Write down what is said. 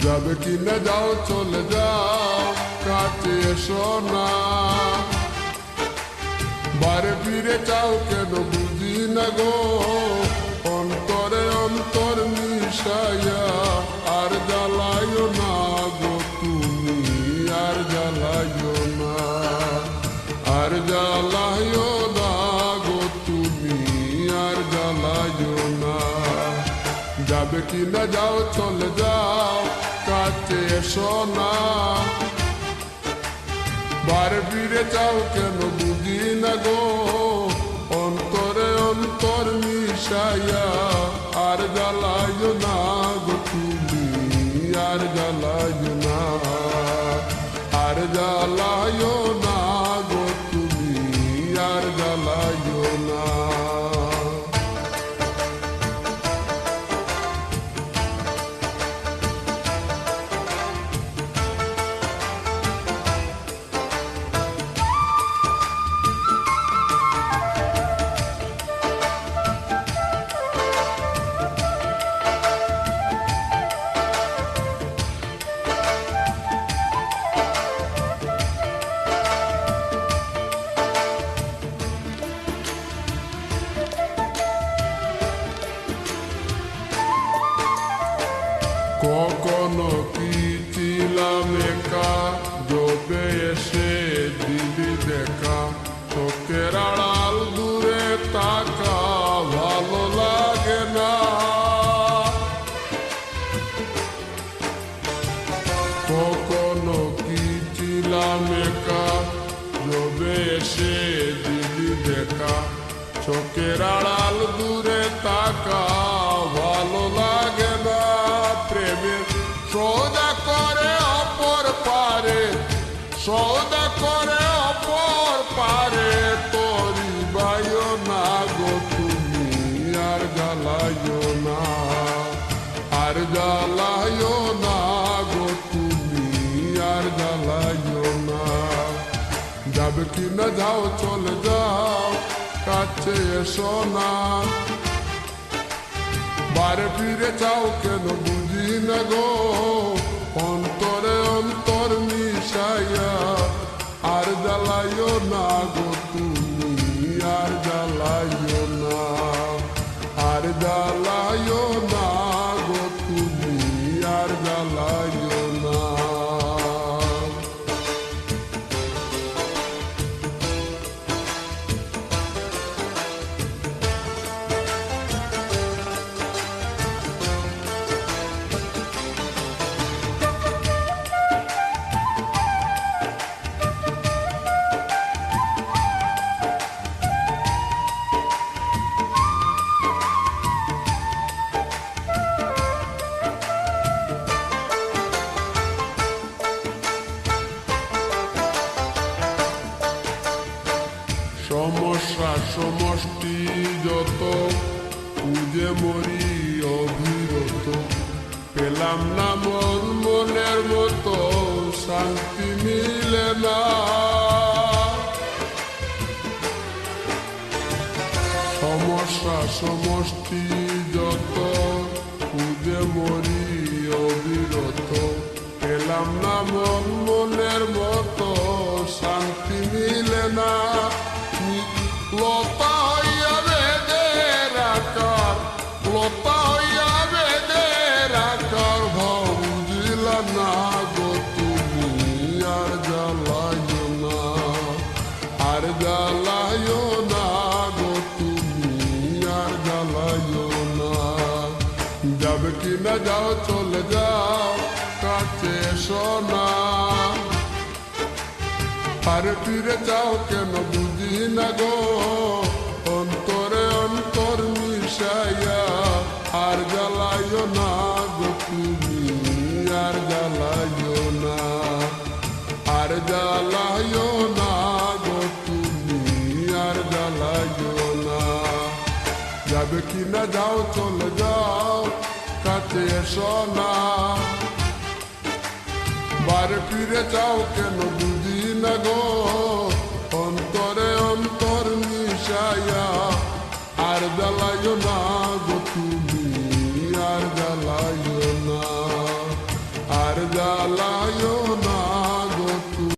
যাবে কিনা যাও চলে যাও কাছে এসো না বারে ফিরে চাও কেন বুঝি না গো অন্তরে অন্তর মিশাইয়া আর জ্বালাইও না গো তুমি আর জ্বালাইও না আর জ্বালাইও না গো তুমি আর জ্বালাইও না যাবে কিনা যাও চলে যাও কাছে এসো না বারে ফিরে চাও কেন বুঝি না গো অন্তরে অন্তর মিশাইয়া আর জ্বালাইও না গো তুমি আর জ্বালাইও না আর জ্বালাইও না গো তুমি আর জ্বালাইও না কখনো কি ছিলাম একা জবে এসে দিলি দেখা চোখের আড়াল দূরে তাকা ভালো লাগে না কখনো কি ছিলাম একা জবে এসে দিলি দেখা চোখের আড়াল দূরে তাকা ভালো লাগে না প্রেমের সৌদা করে অপর পারে সৌদা করে অপর পারে তোরি বাইও না গো তুমি আর জ্বালাইও না আর জ্বালাইও না গো তুমি আর জ্বালাইও না যাবে কিনা যাও চলে যাও কাছে এসো না বারে ফিরে চাও কেন বুঝি না গো অন্তরে অন্তর মিশাইয়া আর জ্বালাইও না গো তুমি আর জ্বালাইও না আর জ্বালাইও না গো তুমি আর জ্বালাইও না সমস্যা সমষ্টি যত খুঁজে মরি অবিরত পেলাম না মন মনের মতো শান্তি মিলে না সমস্যা সমষ্টি যত খুঁজে মরি অবিরত পেলাম না মন মনের মতো শান্তি মিলে না লতা হইয়া বেদের আকার লতা হইয়া বেদের আকার বুঝিলা না গো তুমি আর জ্বালাইও না আর জ্বালাইও না গো তুমি আর জ্বালাইও না যাবে কিনা যাও চলে যাও কাছে এসো না আরে ফিরে যাও কেন বুঝি না গো অন্তরে অন্তর মিশাইয়া আর জ্বালাইও না গো তুমি আর জ্বালাইও না আর জ্বালাইও না গো তুমি আর জ্বালাইও না যাবে কিনা যাও চলে যাও কাছে এসো না বারে ফিরে যাও কেন বুঝি না গো অন্তরে অন্তর মিশাইয়া আর জ্বালাইও না গো